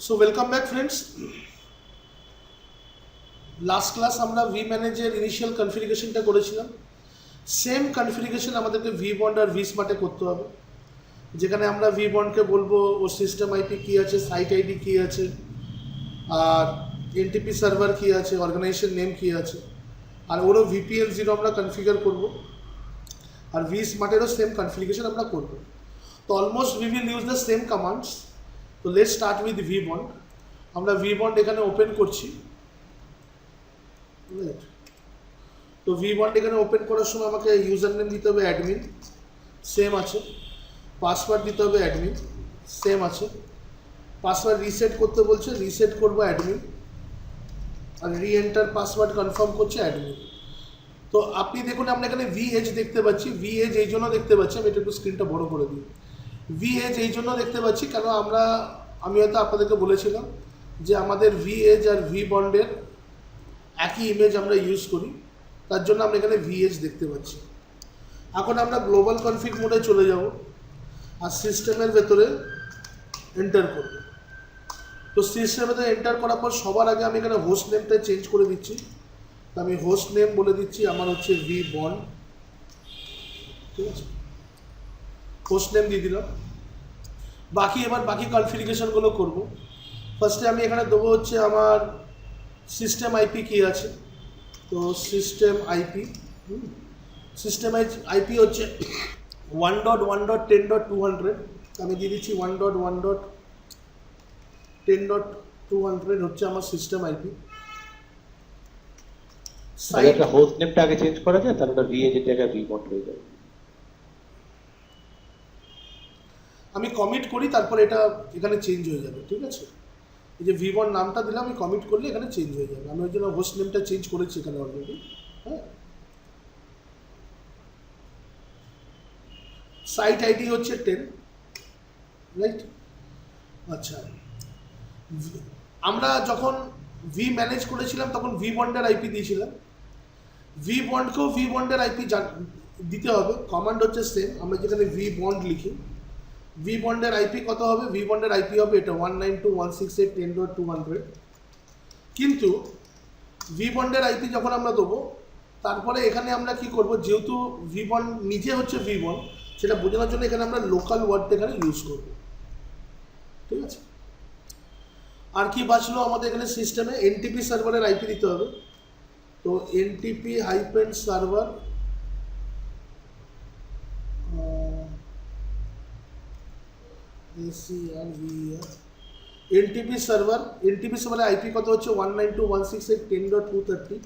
So welcome back friends. Last class আমরা vManage এর initial কনফিগারেশনটা করেছিলাম। সেম কনফিগারেশন আমাদেরকে vBound আর vSmart এ করতে হবে, যেখানে আমরা vBound কে বলবো ওর সিস্টেম আইপি কি আছে, সাইট আইডি কি আছে, আর এনটিপি সার্ভার কি আছে, অর্গানাইজেশন নেম কি আছে, আর ওরও ভিপিএন 0 আমরা কনফিগার করব, আর vSmart এরও সেম কনফিগারেশন আমরা করব। তো almost we will use the same commands. তো লেটস স্টার্ট উইথ vBound। আমরা vBound এখানে ওপেন করছি। তো vBound এখানে ওপেন করার সময় আমাকে ইউজার নেম দিতে হবে অ্যাডমিন, সেম আছে। পাসওয়ার্ড দিতে হবে অ্যাডমিন, সেম আছে। পাসওয়ার্ড রিসেট করতে বলছে, রিসেট করবো অ্যাডমিন, আর রি এন্টার পাসওয়ার্ড কনফার্ম করছে অ্যাডমিন। তো আপনি দেখুন আমরা এখানে ভিএজ দেখতে পাচ্ছি। ভিএজ এই জন্য দেখতে পাচ্ছি, আমি এটা একটু স্ক্রিনটা বড় করে দিই। ভিএজ এই জন্য দেখতে পাচ্ছি কেন, আমি হয়তো আপনাদেরকে বলেছিলাম যে আমাদের ভিএজ আর vBound-এর একই ইমেজ আমরা ইউজ করি, তার জন্য আমরা এখানে ভিএজ দেখতে পাচ্ছি। এখন আমরা গ্লোবাল কনফিগ মোডে চলে যাব আর সিস্টেমের ভেতরে এন্টার করব। তো সিস্টেমের ভেতরে এন্টার করার পর সবার আগে আমি এখানে হোস্ট নেমটা চেঞ্জ করে দিচ্ছি। তো আমি হোস্ট নেম বলে দিচ্ছি আমার হচ্ছে vBound, ঠিক আছে, হোস্ট নেম দিয়ে দিলাম। এবার বাকি কনফিগারেশনগুলো করব। ফার্স্টে আমি এখানে দেবো হচ্ছে আমার সিস্টেম আইপি কি আছে। তো সিস্টেম আইপি হচ্ছে 1.1.10.200। আমি দিয়ে দিচ্ছি 1.1.10.200 হচ্ছে আমার সিস্টেম আইপি। একটা হোস্ট নেমটা আগে চেঞ্জ করা যায়, তাহলে ওটা ভিএজ এর জায়গায় vBound হয়ে যাবে। আমি কমিট করি, তারপর এটা এখানে চেঞ্জ হয়ে যাবে, ঠিক আছে। এই যে vBound নামটা দিলাম, আমি কমিট করলে এখানে চেঞ্জ হয়ে যাবে। আমি ওই জন্য হোস্ট নেমটা চেঞ্জ করেছি এখানে অলরেডি। হ্যাঁ, সাইট আইডি হচ্ছে 10, রাইট। আচ্ছা, আমরা যখন vManage করেছিলাম তখন vBound-এর আইপি দিয়েছিলাম। vBound-কেও vBound-এর আইপি দিতে হবে। কমান্ড হচ্ছে সেম। আমরা যেখানে vBound লিখি, vBound-এর আইপি কত হবে? vBound-এর আইপি হবে এটা 192.168.10.200। কিন্তু vBound-এর আইপি যখন আমরা দেবো, তারপরে এখানে আমরা কি করব, যেহেতু vBound নিজে হচ্ছে vBound, সেটা বোঝানোর জন্য এখানে আমরা লোকাল ওয়ার্ডটা এখানে ইউজ করব, ঠিক আছে। আর কি বাঁচলো আমাদের এখানে সিস্টেমে? এনটিপি সার্ভারের আইপি দিতে হবে। তো এনটিপি হাইফেন সার্ভার এনটিপি সার্ভারের আইপি কত হচ্ছে 192.168.10.230,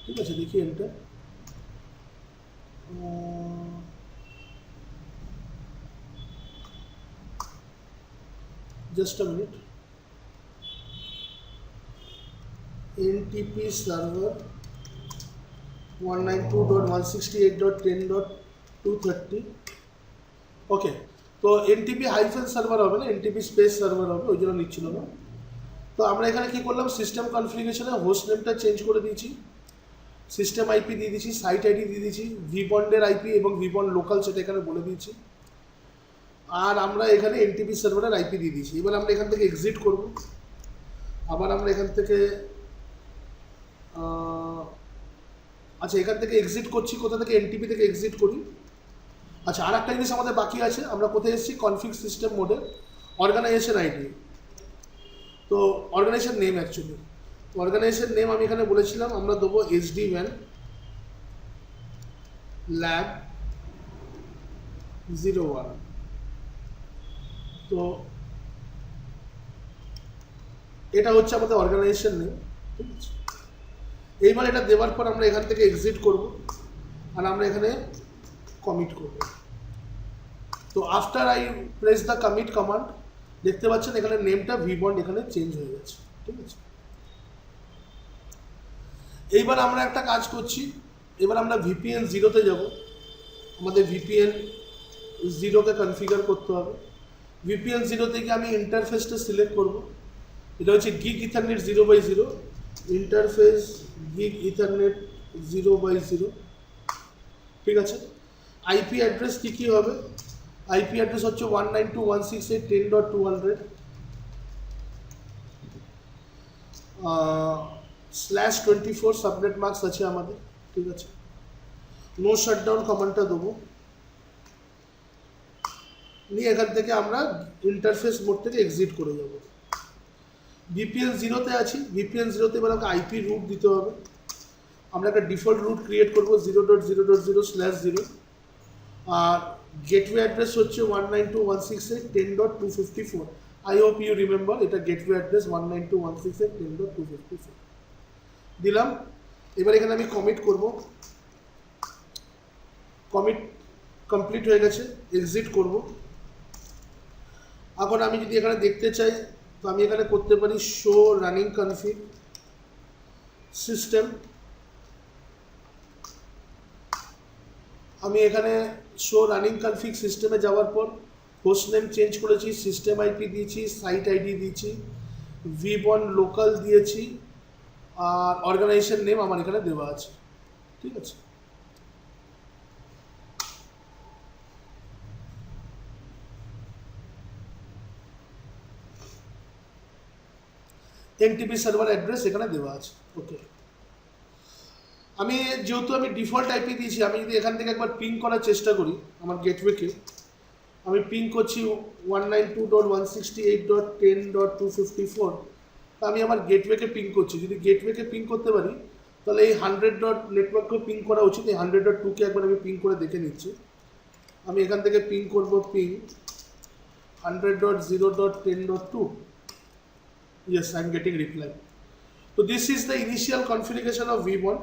ঠিক আছে। দেখি enter. just a minute. NTP server 192.168.10.230, ওকে। তো NTP হাইফেন সার্ভার হবে না, NTP স্পেস সার্ভার হবে, ওই জন্য নিচ্ছিল না। তো আমরা এখানে কি করলাম, সিস্টেম কনফিগারেশনে হোস্ট নেমটা চেঞ্জ করে দিয়েছি, সিস্টেম আইপি দিয়ে দিয়েছি, সাইট আইডি দিয়ে দিয়েছি, vBound-এর আইপি এবং vBound লোকাল সেটা এখানে বলে দিয়েছি, আর আমরা এখানে এনটিপি সার্ভারের আইপি দিয়ে দিয়েছি। এবার আমরা এখান থেকে এক্সিট করব। আবার আমরা এখান থেকে এখান থেকে এক্সিট করছি। কোথা থেকে? এনটিপি থেকে এক্সিট করি। আচ্ছা, আর একটা জিনিস আমাদের বাকি আছে। আমরা কোথায় এসেছি? কনফিগ সিস্টেম মোডে, অর্গানাইজেশন আইডি। তো organisation name, actually organisation name আমি এখানে বলেছিলাম আমরা দেবো SDWAN Lab 01। তো এটা হচ্ছে আমাদের অর্গানাইজেশন নেম, ঠিক আছে। এইবার এটা দেওয়ার পর আমরা এখান থেকে এক্সিট করব, আর আমরা এখানে কমিট করব। তো after I press the commit command, দেখতে পাচ্ছেন এখানে নেমটা vBound এখানে চেঞ্জ হয়ে গেছে, ঠিক আছে। এইবার আমরা একটা কাজ করছি। এবার আমরা VPN 0-তে যাব। আমাদের VPN 0-কে কনফিগার করতে হবে। VPN 0 থেকে আমি ইন্টারফেসটা সিলেক্ট করব। এটা হচ্ছে gig ethernet 0/0, interface gig ethernet 0/0, ঠিক আছে। আইপি অ্যাড্রেস কী হবে? আইপি অ্যাড্রেস হচ্ছে 192.168.10.200 /24 সাবনেট মার্কস আছে আমাদের, ঠিক আছে। নো শাটডাউন কমান্ডটা দেবো, নিয়ে এখান থেকে আমরা ইন্টারফেস মোড থেকে এক্সিট করে যাব। ভিপিএন 0-তে আছি, ভিপিএন 0-তে এবার আমাকে আইপি রুট দিতে হবে। আমরা একটা ডিফল্ট রুট ক্রিয়েট করবো 0.0.0/0, আর গেটওয়ে অ্যাড্রেস হচ্ছে 192.168.10.254। আই হোপ ইউ রিমেম্বার, এটা গেটওয়ে অ্যাড্রেস 192.168.10.254 দিলাম। এবার এখানে আমি কমিট করব, কমিট কমপ্লিট হয়ে গেছে, এক্সিট করব। এখন আমি যদি এখানে দেখতে চাই তো আমি এখানে করতে পারি শো রানিং কনফিগ সিস্টেম। আমি এখানে শো রানিং কনফিগ সিস্টেমে যাওয়ার পর হোস্ট নেম চেঞ্জ করেছি, সিস্টেম আইপি দিয়েছি, সাইট আইডি দিয়েছি, vBound লোকাল দিয়েছি, আর অর্গানাইজেশন নেম আমার এখানে দেওয়া আছে, ঠিক আছে। এনটিপি সার্ভার অ্যাড্রেস এখানে দেওয়া আছে, ওকে। আমি যেহেতু আমি ডিফল্ট আইপি দিয়েছি, আমি যদি এখান থেকে একবার পিং করার চেষ্টা করি আমার গেটওয়েকে, আমি পিং করছি 192.168.10.254, আমি আমার গেটওয়েকে পিং করছি। যদি গেটওয়েকে পিং করতে পারি তাহলে এই 100 নেটওয়ার্ককেও পিং করা উচিত। এই 100.2কে একবার আমি পিং করে দেখে নিচ্ছি। আমি এখান থেকে পিং করব, ping 100.0.10.2। Yes, I am getting reply. So this is the initial configuration of vBound.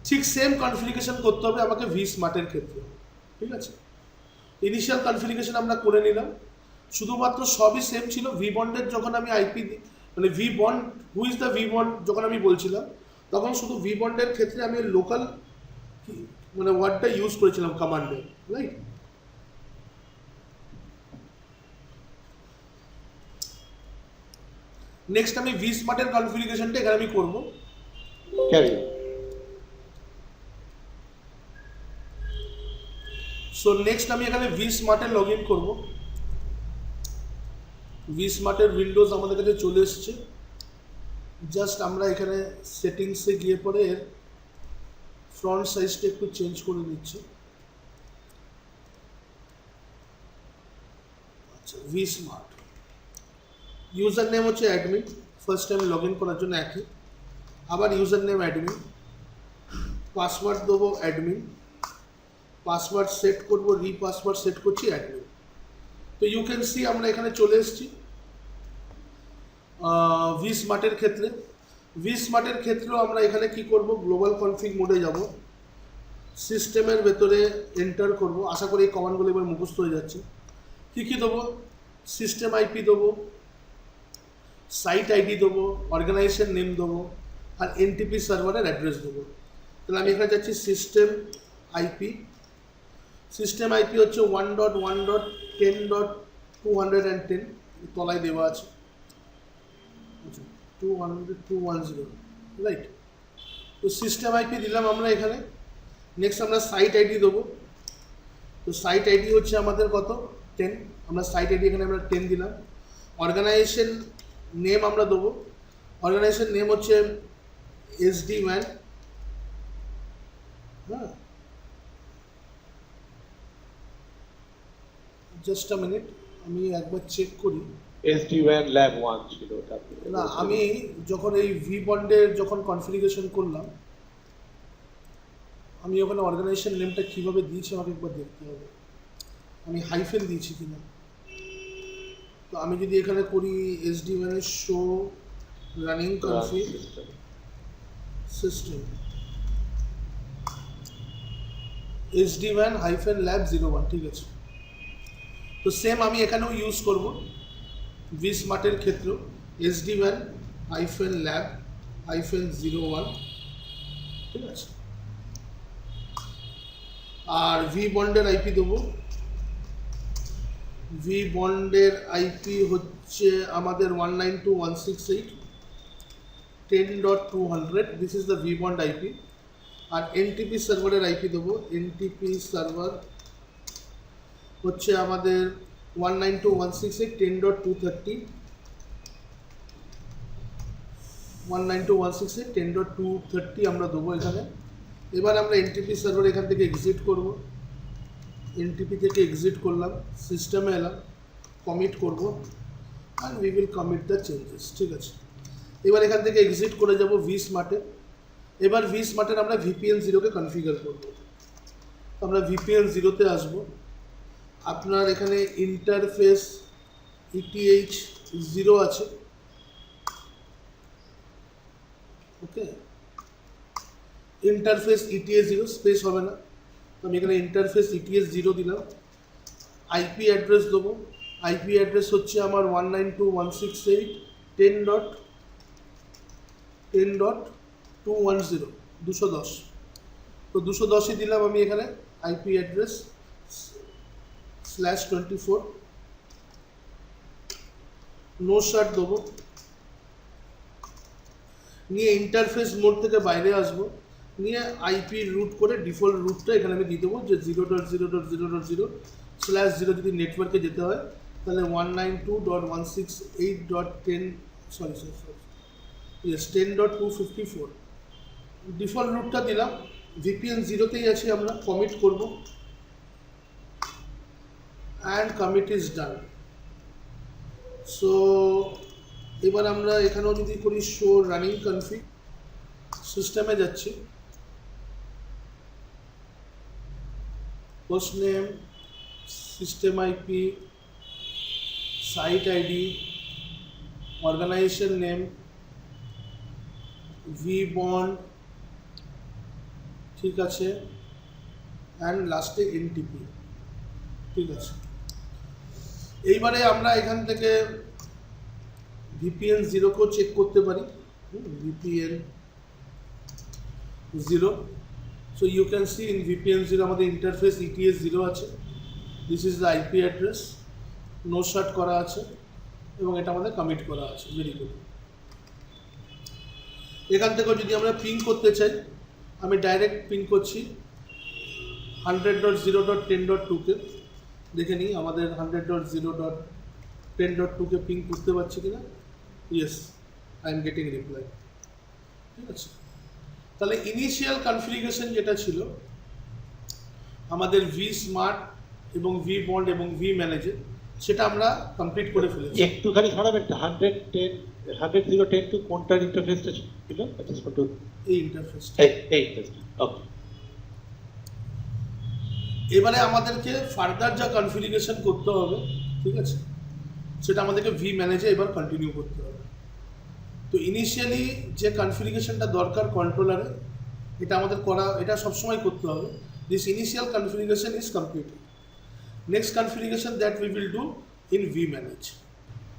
ঠিক সেম কনফিগারেশন করতে হবে আমাকে vSmart-এর ক্ষেত্রে, ঠিক আছে। ইনিশিয়াল কনফিগারেশন আমরা করে নিলাম, শুধুমাত্র সবই সেম ছিল। vBound-এর যখন আমি আইপি মানে vBound, who is the vBound যখন আমি বলছিলাম, তখন শুধু vBound-এর ক্ষেত্রে আমি লোকাল মানে ওয়ার্ডটা ইউজ করেছিলাম কমান্ডে, রাইট। নেক্সট আমি vSmart-এর কনফিগারেশনটা এখানে আমি করব। সো নেক্সট আমি এখানে vSmart-এ লগ ইন করবো। vSmart-এর উইন্ডোজ আমাদের কাছে চলে এসছে। জাস্ট আমরা এখানে সেটিংসে গিয়ে পরে এর ফ্রন্ট সাইজটা একটু চেঞ্জ করে নিচ্ছি। আচ্ছা, vSmart ইউজার নেম হচ্ছে admin, first time log in করার জন্য একই, আবার ইউজার নেম অ্যাডমিন, পাসওয়ার্ড দেবো অ্যাডমিন, পাসওয়ার্ড সেট করব, পাসওয়ার্ড সেট করছি অ্যাডমিন। তো ইউ ক্যান সি আমরা এখানে চলে এসেছি vSmart-এর ক্ষেত্রে। vSmart-এর ক্ষেত্রেও আমরা এখানে কি করব, গ্লোবাল কনফিগ মোডে যাব, সিস্টেমের ভেতরে এন্টার করব। আশা করি এই কমান্ডগুলো এবার মুখস্থ হয়ে যাচ্ছে। কী দেবো, সিস্টেম আইপি দেবো, সাইট আইডি দেবো, অর্গানাইজেশন নেম দেবো, আর এনটিপি সার্ভারের অ্যাড্রেস দেবো। তাহলে আমি এখানে যাচ্ছি সিস্টেম আইপি। সিস্টেম আইপি হচ্ছে 1.1.10.210, তলায় দেওয়া আছে 200.210, রাইট। তো সিস্টেম আইপি দিলাম আমরা এখানে। নেক্সট আমরা সাইট আইডি দেবো। তো সাইট আইডি হচ্ছে আমাদের কত, 10, আমরা সাইট আইডি এখানে আমরা 10 দিলাম। অর্গানাইজেশন নেম আমরা দেবো, অর্গানাইজেশন নেম হচ্ছে SDWAN, হ্যাঁ, জাস্ট আ মিনিট আমি একবার চেক করি। SDWAN Lab 1 ছিল না, আমি যখন এই vBound-এর যখন কনফিগারেশন করলাম, আমি ওখানে অর্গানাইজেশন নেমটা কীভাবে দিয়েছি আমাকে একবার দেখতে হবে, আমি হাইফেন দিয়েছি কিনা। তো আমি যদি এখানে করি SDWAN-এর show running config system SDWAN-lab01, ঠিক আছে। তো সেম আমি এখানেও ইউজ করব vSmart-এর ক্ষেত্রেও SDWAN-lab-01, ঠিক আছে। আর vBound-এর আইপি দেবো, vBound-এর আইপি হচ্ছে আমাদের 192.168.10.200, this is the vBound IP. আর এনটিপি সার্ভারের আইপি দেবো, NTP server হচ্ছে আমাদের 192.168.10.230 192.168.10.230 আমরা দেবো এখানে। এবার আমরা এনটিপি সার্ভার এখান থেকে এক্সিট করব। এনটিপি থেকে এক্সিট করলাম, সিস্টেমে এলাম, কমিট করব and we will commit the changes. ঠিক আছে, এবার এখান থেকে এক্সিট করে যাব vSmartে। এবার vSmartের আমরা VPN 0কে কনফিগার করব। আমরা VPN 0তে আসব। আপনার এখানে ইন্টারফেস ETH 0 আছে, ওকে, ইন্টারফেস ETH 0 স্পেস হবে না, আমি এখানে ইন্টারফেস ETH 0 দিলাম। আইপি অ্যাড্রেস দেবো, আইপি অ্যাড্রেস হচ্ছে আমার 192.168.10.210 210। তো 210ই দিলাম আমি এখানে আইপি অ্যাড্রেস /24। নো শার্ট দেবো, নিয়ে ইন্টারফেস মোড থেকে বাইরে আসবো, নিয়ে আইপি রুট করে ডিফল্ট রুটটা এখানে আমি দিয়ে দেবো যে 0.0.0.0/0 যদি নেটওয়ার্কে যেতে হয় তাহলে 10.254 ডিফল্ট রুটটা দিলাম। VPN 0তেই আছি আমরা, কমিট করব and commit is done. So এবার আমরা এখানেও যদি করি শো রানিং কনফিগ, সিস্টেমে যাচ্ছি, host name, system IP, site ID, organisation name, vBound, ঠিক আছে, অ্যান্ড লাস্টে এনটিপি। ঠিক আছে, এইবারে আমরা এখান থেকে VPN 0কেও চেক করতে পারি। VPN 0, so you can see in VPN 0 আমাদের ইন্টারফেস ETH 0 আছে, this is the IP address, no shut করা আছে এবং এটা আমাদের কমিট করা আছে। Very good. এখান থেকেও যদি আমরা পিং করতে চাই, আমি ডাইরেক্ট পিং করছি 100.0.10.2কে, দেখে নিই আমাদের 100.0.10.2কে পিং করতে পারছি কিনা। Yes, I am getting reply. ঠিক আছে, তাহলে ইনিশিয়াল কনফিগারেশন যেটা ছিল আমাদের vSmart এবং vBound এবং vManage, সেটা আমরা কমপ্লিট করে ফেলেছি। একটুখানি সরাবেন, 100.0.10 কোনটার ইন্টারফেসটা ছিল? এই ইন্টারফেসটা, এই ইন্টারফেস। ওকে, এবারে আমাদেরকে ফার্দার যা কনফিগারেশন করতে হবে, ঠিক আছে, সেটা আমাদেরকে vManage এবার কন্টিনিউ করতে হবে। তো ইনিশিয়ালি যে কনফিগারেশনটা দরকার কন্ট্রোলারে, এটা আমাদের করা, এটা সবসময় করতে হবে। This initial configuration is completed. Next configuration that we will do in vManage,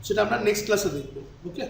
সেটা আমরা নেক্সট ক্লাসে দেখব। ওকে।